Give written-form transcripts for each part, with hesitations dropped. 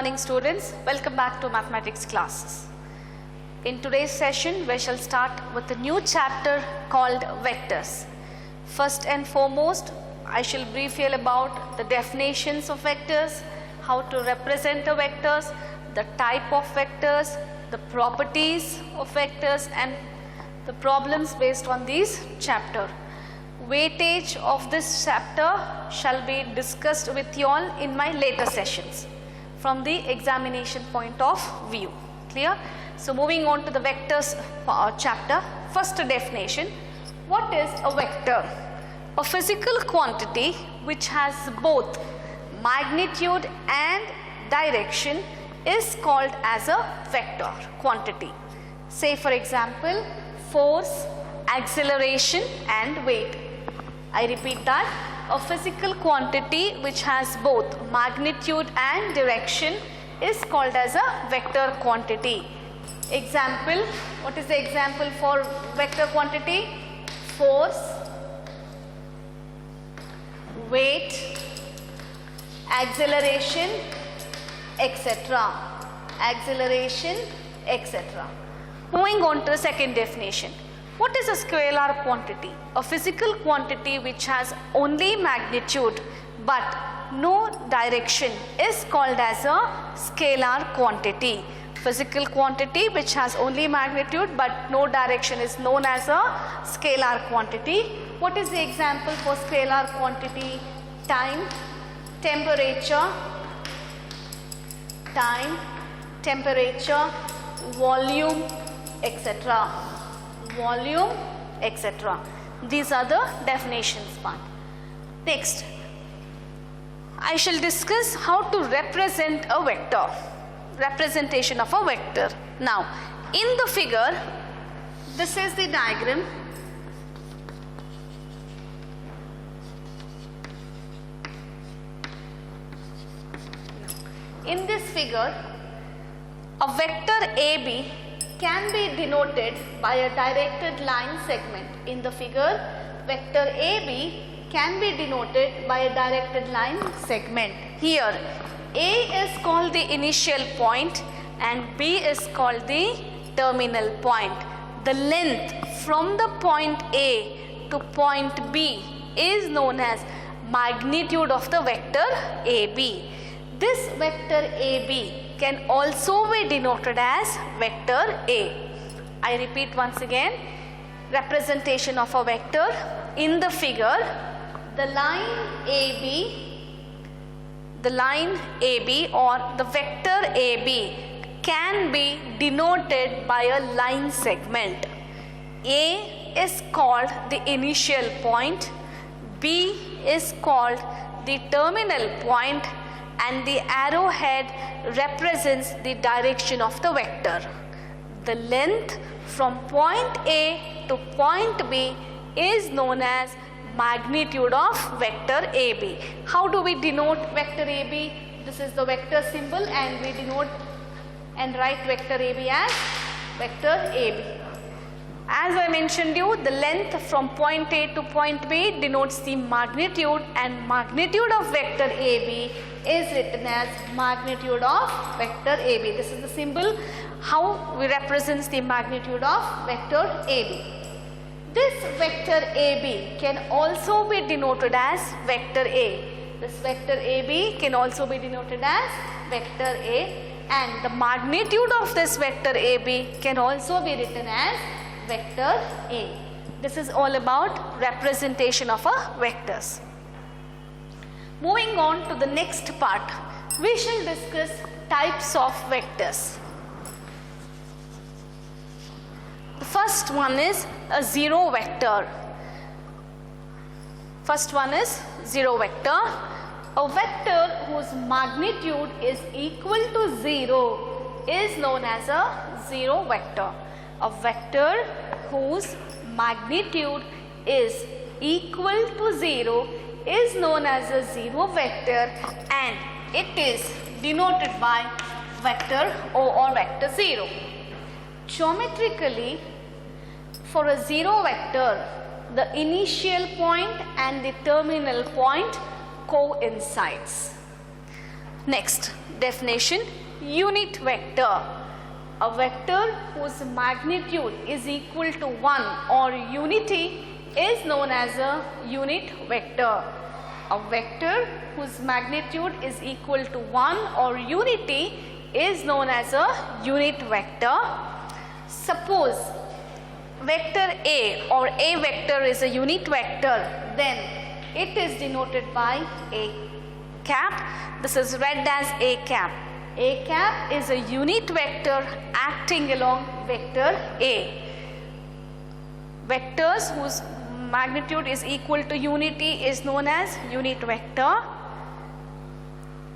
morning students, welcome back to mathematics classes. In today's session we shall start with a new chapter called vectors. First and foremost, I shall brief you about the definitions of vectors, how to represent the vectors, the type of vectors, the properties of vectors and the problems based on these chapter. Weightage of this chapter shall be discussed with you all in my later sessions from the examination point of view. Clear? So moving on to the vectors chapter. First definition. What is a vector? A physical quantity which has both magnitude and direction is called as a vector quantity. Say for example, force, acceleration and weight. I repeat that, a physical quantity which has both magnitude and direction is called as a vector quantity. Example, what is the example for vector quantity? Force, weight, acceleration, etc. Acceleration, etc. Moving on to the second definition. What is a scalar quantity? A physical quantity which has only magnitude but no direction is called as a scalar quantity. Physical quantity which has only magnitude but no direction is known as a scalar quantity. What is the example for scalar quantity? Time, temperature, volume, etc. Volume, etc. These are the definitions part. Next, I shall discuss how to represent a vector. Representation of a vector. Now, in the figure, this is the diagram. In this figure, a vector AB can be denoted by a directed line segment. In the figure, vector AB can be denoted by a directed line segment. Here, A is called the initial point and B is called the terminal point. The length from the point A to point B is known as magnitude of the vector AB. This vector AB can also be denoted as vector A. I repeat once again, representation of a vector. In the figure, the line AB or the vector AB can be denoted by a line segment. A is called the initial point, B is called the terminal point, and the arrowhead represents the direction of the vector. The length from point A to point B is known as magnitude of vector AB. How do we denote vector AB? This is the vector symbol and we denote and write vector AB as vector AB. As I mentioned you, the length from point A to point B denotes the magnitude, and magnitude of vector AB is written as magnitude of vector AB. This is the symbol how we represent the magnitude of vector AB. This vector AB can also be denoted as vector A. This vector AB can also be denoted as vector A, and the magnitude of this vector AB can also be written as vector A. This is all about representation of a vectors. Moving on to the next part, we shall discuss types of vectors. The first one is a zero vector. First one is zero vector. A vector whose magnitude is equal to 0 is known as a zero vector. A vector whose magnitude is equal to 0 is known as a zero vector, and it is denoted by vector O or vector 0. Geometrically, for a zero vector, the initial point and the terminal point coincides. Next definition, unit vector. A vector whose magnitude is equal to 1 or unity is known as a unit vector. A vector whose magnitude is equal to 1 or unity is known as a unit vector. Suppose vector A or A vector is a unit vector, then it is denoted by A cap. This is read as A cap. A cap is a unit vector acting along vector A. Vectors whose magnitude is equal to unity is known as unit vector,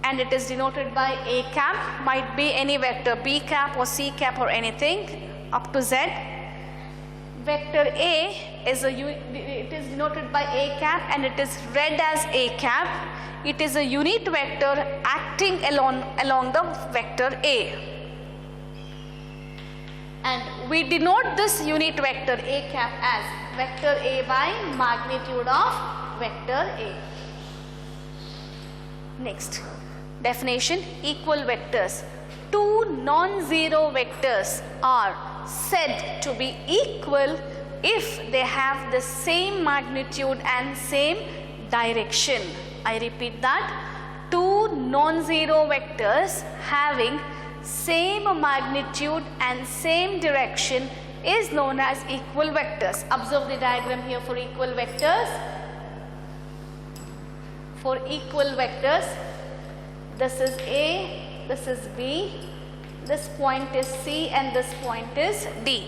and it is denoted by A cap. Might be any vector, B cap or C cap or anything up to Z. Vector A is it is denoted by A cap and it is read as A cap. It is a unit vector acting along the vector A. And we denote this unit vector A cap as vector A by magnitude of vector A. Next definition, equal vectors. Two non-zero vectors are said to be equal if they have the same magnitude and same direction. I repeat that, two non-zero vectors having same magnitude and same direction is known as equal vectors. Observe the diagram here for equal vectors. For equal vectors, this is A, this is B, this point is C and this point is D.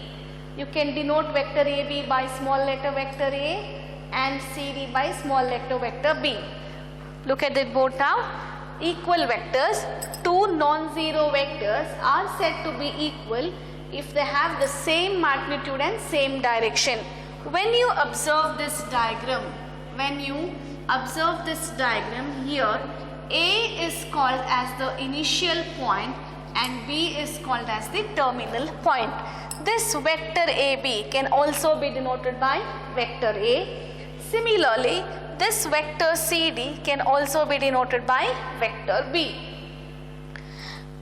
You can denote vector AB by small letter vector A and CD by small letter vector B. Look at the board now. Equal vectors, two non-zero vectors are said to be equal if they have the same magnitude and same direction. When you observe this diagram, here, A is called as the initial point and B is called as the terminal point. This vector AB can also be denoted by vector A. Similarly, this vector CD can also be denoted by vector B.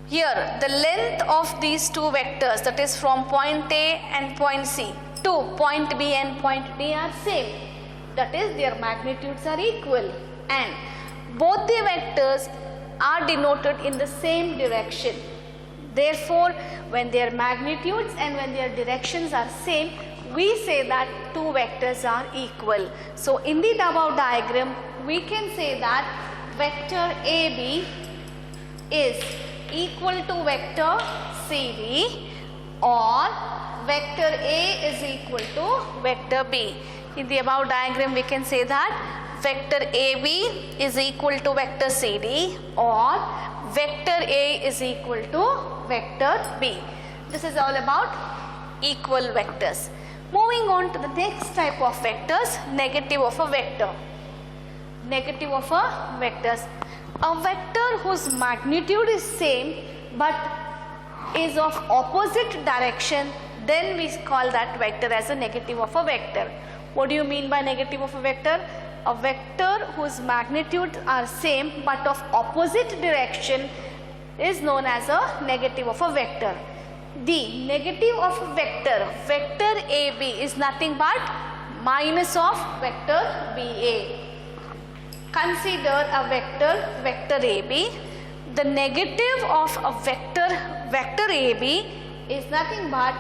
Here, the length of these two vectors, that is from point A and point C to point B and point D, are same. That is, their magnitudes are equal, and both the vectors are denoted in the same direction. Therefore, when their magnitudes and when their directions are same, we say that two vectors are equal. So, in the above diagram, we can say that vector AB is equal to vector CD, or vector A is equal to vector B. In the above diagram, we can say that vector AB is equal to vector CD, or vector A is equal to vector B. This is all about equal vectors. Moving on to the next type of vectors, negative of a vector. Negative of a vectors. A vector whose magnitude is same but is of opposite direction, then we call that vector as a negative of a vector. What do you mean by negative of a vector? A vector whose magnitudes are same but of opposite direction is known as a negative of a vector. The negative of a vector, vector AB, is nothing but minus of vector BA. Consider a vector, vector AB. The negative of a vector, vector AB, is nothing but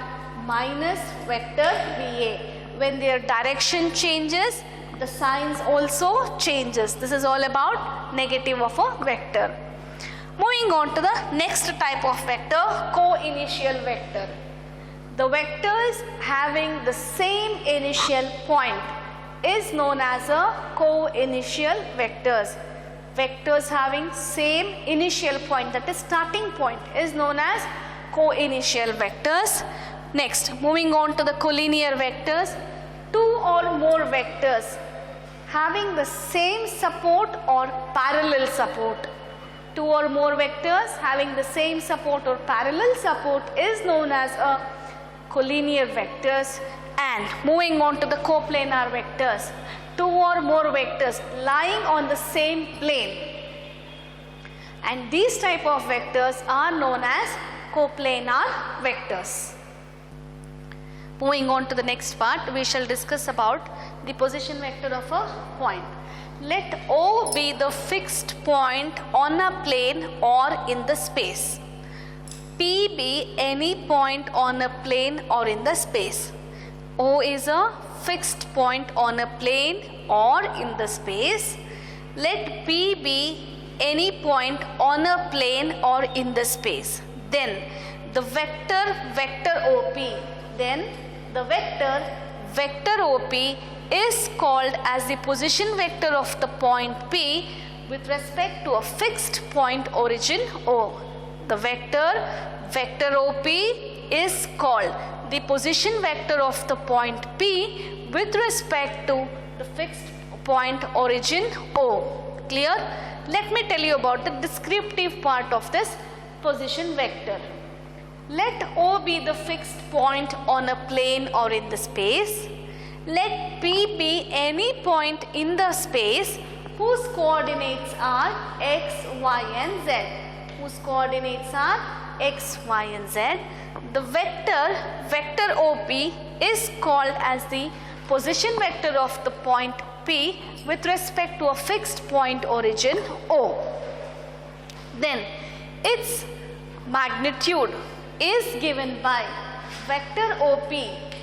minus vector BA. When their direction changes, the signs also changes. This is all about negative of a vector. Moving on to the next type of vector, co-initial vector. The vectors having the same initial point is known as a co-initial vectors. Vectors having same initial point, that is starting point, is known as co-initial vectors. Next, moving on to the collinear vectors, two or more vectors having the same support or parallel support. Two or more vectors having the same support or parallel support is known as a collinear vectors. And moving on to the coplanar vectors, two or more vectors lying on the same plane. and these type of vectors are known as coplanar vectors. Moving on to the next part, we shall discuss about the position vector of a point. Let O be the fixed point on a plane or in the space. P be any point on a plane or in the space. O is a fixed point on a plane or in the space. Let P be any point on a plane or in the space. Then the vector OP, vector OP is called as the position vector of the point P with respect to a fixed point origin O. The vector OP is called the position vector of the point P with respect to the fixed point origin O. Clear? Let me tell you about the descriptive part of this position vector. Let O be the fixed point on a plane or in the space. Let P be any point in the space whose coordinates are x, y and z. The vector OP is called as the position vector of the point P with respect to a fixed point origin O. Then its magnitude is given by vector OP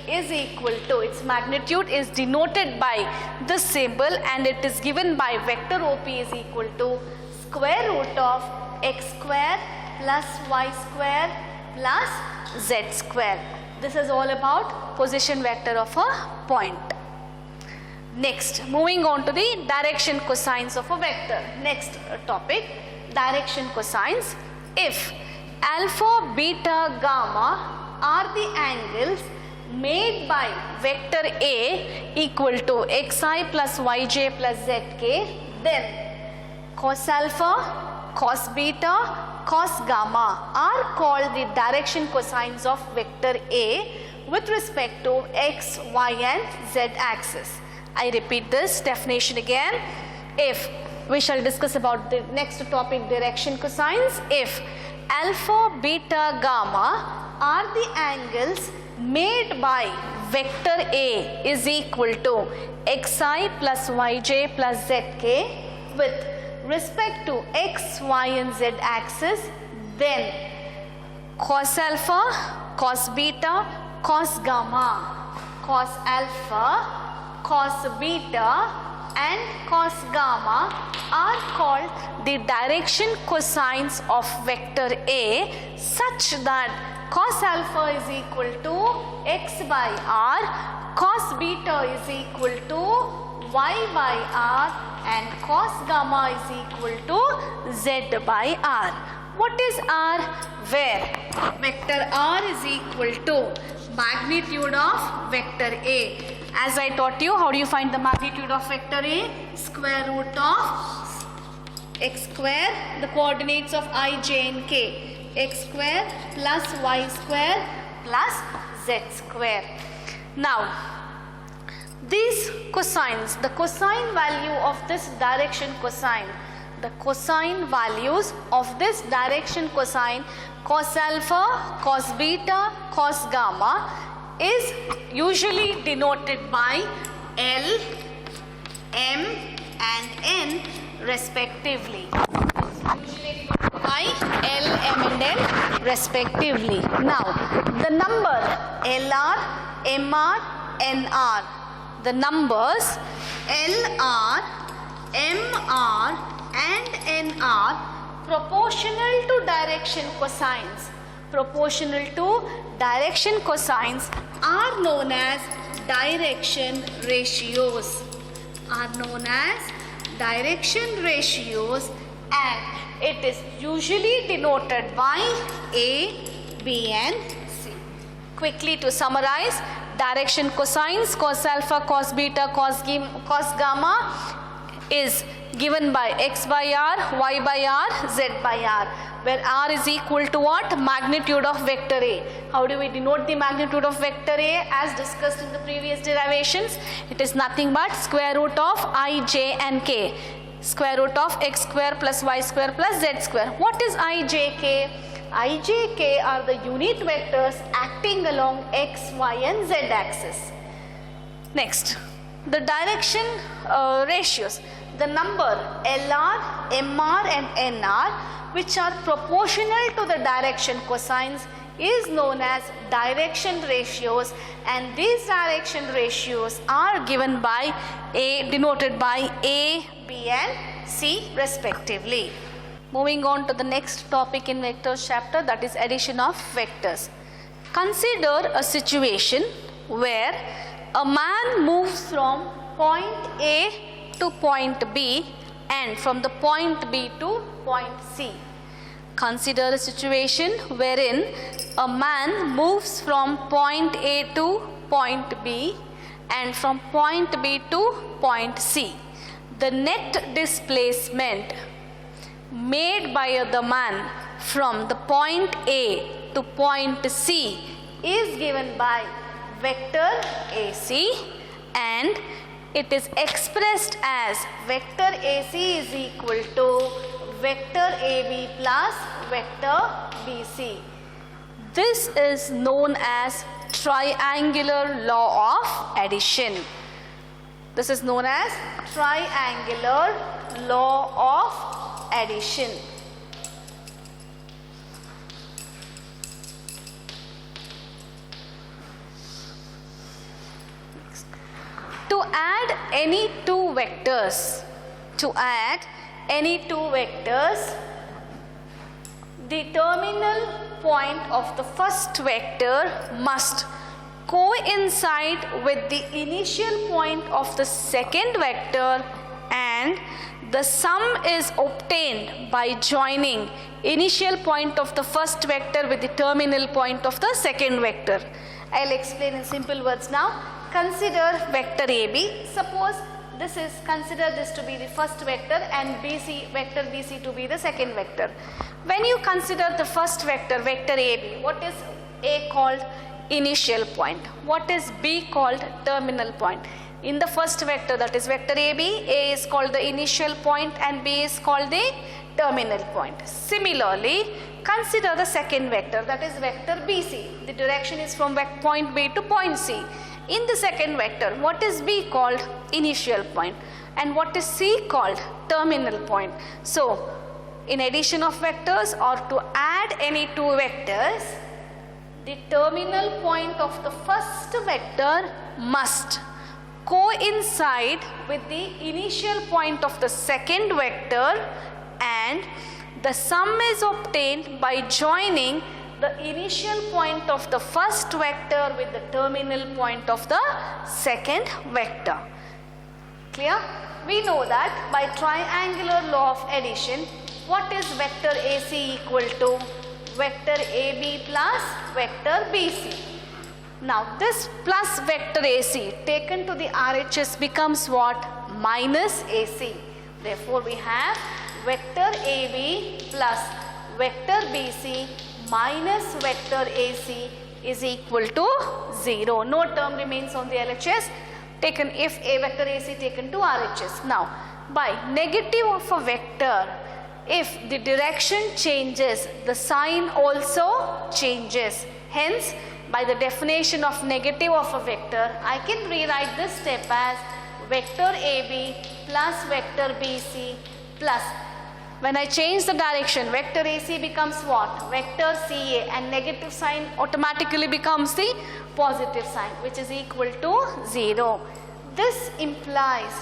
is equal to, its magnitude is denoted by this symbol, and it is given by vector OP is equal to square root of x square plus y square plus z square. This is all about position vector of a point. Next, moving on to the direction cosines of a vector. Next topic, direction cosines. If alpha, beta, gamma are the angles made by vector A equal to xi plus yj plus zk, then cos alpha, cos beta, cos gamma are called the direction cosines of vector A with respect to x, y and z axis. I repeat this definition again. If we shall discuss about the next topic, direction cosines. If alpha, beta, gamma are the angles made by vector A is equal to xi plus yj plus zk with respect to x, y and z axis, then cos alpha, cos beta, cos gamma, cos alpha, cos beta and cos gamma are called the direction cosines of vector A, such that cos alpha is equal to x by r, cos beta is equal to y by r and cos gamma is equal to z by r. What is r? Where vector r is equal to magnitude of vector A. As I taught you, how do you find the magnitude of vector A? Square root of x square, the coordinates of I, j and k, x square plus y square plus z square. Now, these cosines, the cosine value of this direction cosine, the cosine values of this direction cosine, cos alpha, cos beta, cos gamma is usually denoted by L, M and N respectively. Usually denoted by L, M and N respectively. Now, the number LR, MR, NR, the numbers LR, MR and NR proportional to direction cosines. Proportional to direction cosines are known as direction ratios. And it is usually denoted by A, B and C. Quickly to summarize, direction cosines, cos alpha, cos beta, cos gamma is given by x by r, y by r, z by r, where r is equal to what? Magnitude of vector A. How do we denote the magnitude of vector A? As discussed in the previous derivations, it is nothing but square root of I, j and k. square root of x square plus y square plus z square. What is I, J, K? I, J, K are the unit vectors acting along x, y and z axis. Next, the direction ratios. The number LR, MR and NR which are proportional to the direction cosines is known as direction ratios, and these direction ratios are given by denoted by A, B and C respectively. Moving on to the next topic in vectors chapter, that is addition of vectors. Consider a situation where a man moves from point A to point B and from the point B to point C. Consider a situation wherein a man moves from point A to point B and from point B to point C. The net displacement made by the man from the point A to point C is given by vector AC, and it is expressed as vector AC is equal to vector AB plus vector BC. This is known as triangular law of addition. This is known as triangular law of addition. To add any two vectors, the terminal point of the first vector must coincide with the initial point of the second vector, and the sum is obtained by joining initial point of the first vector with the terminal point of the second vector. I'll explain in simple words now. Consider vector AB. Suppose consider this to be the first vector and vector BC to be the second vector. When you consider the first vector, vector AB, what is A called? Initial point. What is B called? Terminal point. In the first vector, that is vector AB, A is called the initial point and B is called the terminal point. Similarly, consider the second vector, that is vector BC. The direction is from point B to point C. In the second vector, what is B called? Initial point. And what is C called? Terminal point. So, in addition of vectors or to add any two vectors, the terminal point of the first vector must coincide with the initial point of the second vector, and the sum is obtained by joining the initial point of the first vector with the terminal point of the second vector. Clear? We know that by triangular law of addition, what is vector AC equal to? Vector AB plus vector BC. Now this plus vector AC taken to the RHS becomes what? Minus AC. Therefore we have vector AB plus vector BC minus vector AC is equal to 0. No term remains on the LHS taken if a vector AC taken to RHS. Now, by negative of a vector, if the direction changes, the sign also changes. Hence, by the definition of negative of a vector, I can rewrite this step as vector AB plus vector BC plus, when I change the direction, vector AC becomes what? Vector CA, and negative sign automatically becomes the positive sign, which is equal to 0. This implies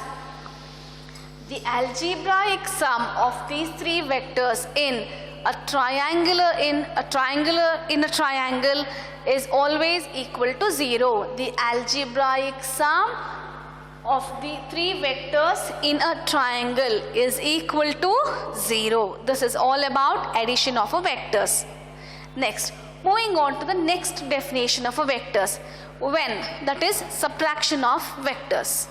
the algebraic sum of these three vectors in a triangle is always equal to 0. The algebraic sum of the three vectors in a triangle is equal to 0. This is all about addition of a vectors. Next, moving on to the next definition of a vectors. When, that is subtraction of vectors.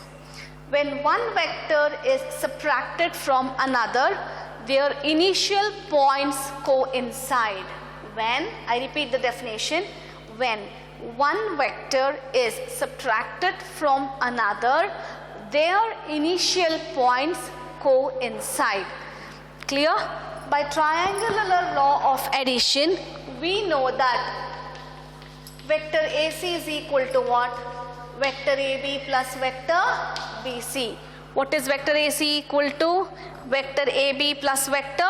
When one vector is subtracted from another, their initial points coincide. When, I repeat the definition, when one vector is subtracted from another, their initial points coincide. Clear? By triangular law of addition, we know that vector AC is equal to what? Vector AB plus vector BC. What is vector AC equal to? Vector AB plus vector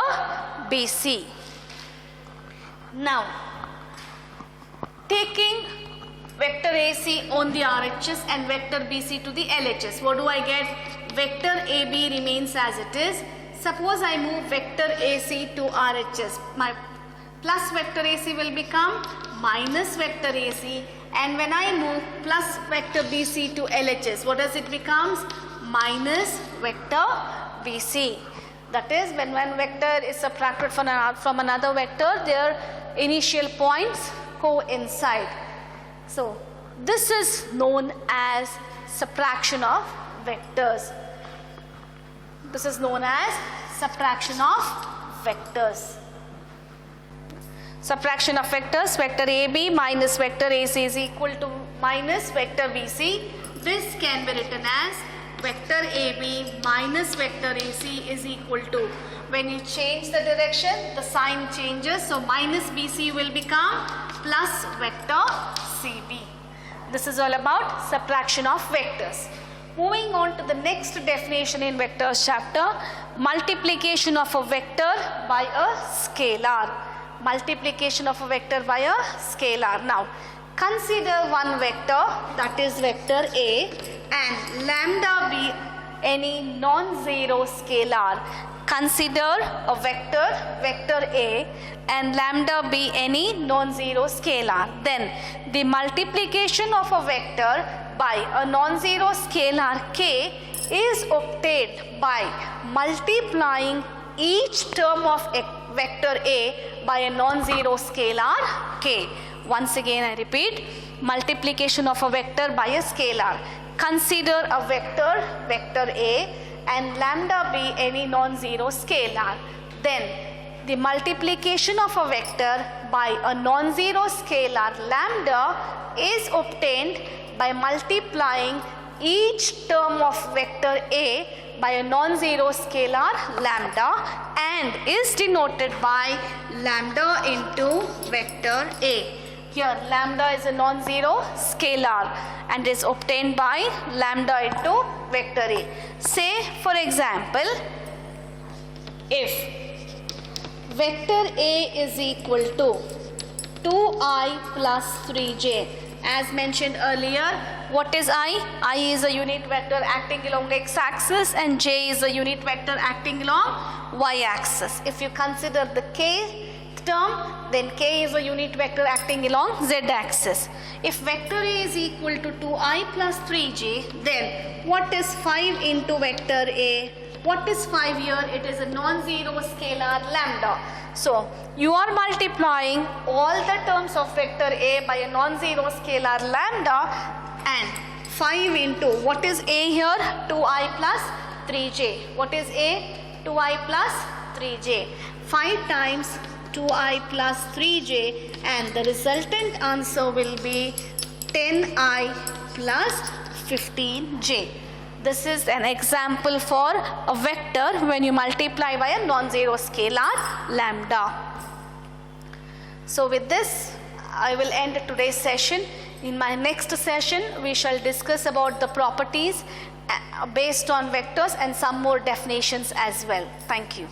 BC. Now, taking vector AC on the RHS and vector BC to the LHS, what do I get? Vector AB remains as it is. Suppose I move vector AC to RHS. My plus vector AC will become minus vector AC, and when I move plus vector BC to LHS, what does it becomes? Minus vector BC. That is, when one vector is subtracted from another vector, their initial points coincide. So this is known as subtraction of vectors. This is known as subtraction of vectors. Subtraction of vectors, vector AB minus vector AC is equal to minus vector BC. This can be written as vector AB minus vector AC is equal to, when you change the direction, the sign changes, so minus BC will become plus vector CB. This is all about subtraction of vectors. Moving on to the next definition in vectors chapter, multiplication of a vector by a scalar. Multiplication of a vector by a scalar. Now, consider one vector, that is vector A, and lambda be any non-zero scalar. Consider a vector, vector A, and lambda be any non-zero scalar. Then the multiplication of a vector by a non-zero scalar k is obtained by multiplying each term of vector A by a non-zero scalar k. Once again I repeat, multiplication of a vector by a scalar. Consider a vector, vector A, and lambda be any non-zero scalar. Then the multiplication of a vector by a non-zero scalar lambda is obtained by multiplying each term of vector A by a non-zero scalar lambda, and is denoted by lambda into vector A. Here lambda is a non-zero scalar and is obtained by lambda into vector A. Say for example, if vector A is equal to 2i plus 3j, as mentioned earlier, what is I? I is a unit vector acting along x-axis and j is a unit vector acting along y-axis. If you consider the k term, then k is a unit vector acting along z-axis. If vector A is equal to 2i plus 3j, then what is 5 into vector A? What is 5 here? It is a non-zero scalar lambda. So you are multiplying all the terms of vector A by a non-zero scalar lambda, and 5 into, what is A here? 2i plus 3j. What is A? 2i plus 3j. 5 times 2i plus 3j, and the resultant answer will be 10i plus 15j. This is an example for a vector when you multiply by a non-zero scalar lambda. So with this, I will end today's session. In my next session, we shall discuss about the properties based on vectors and some more definitions as well. Thank you.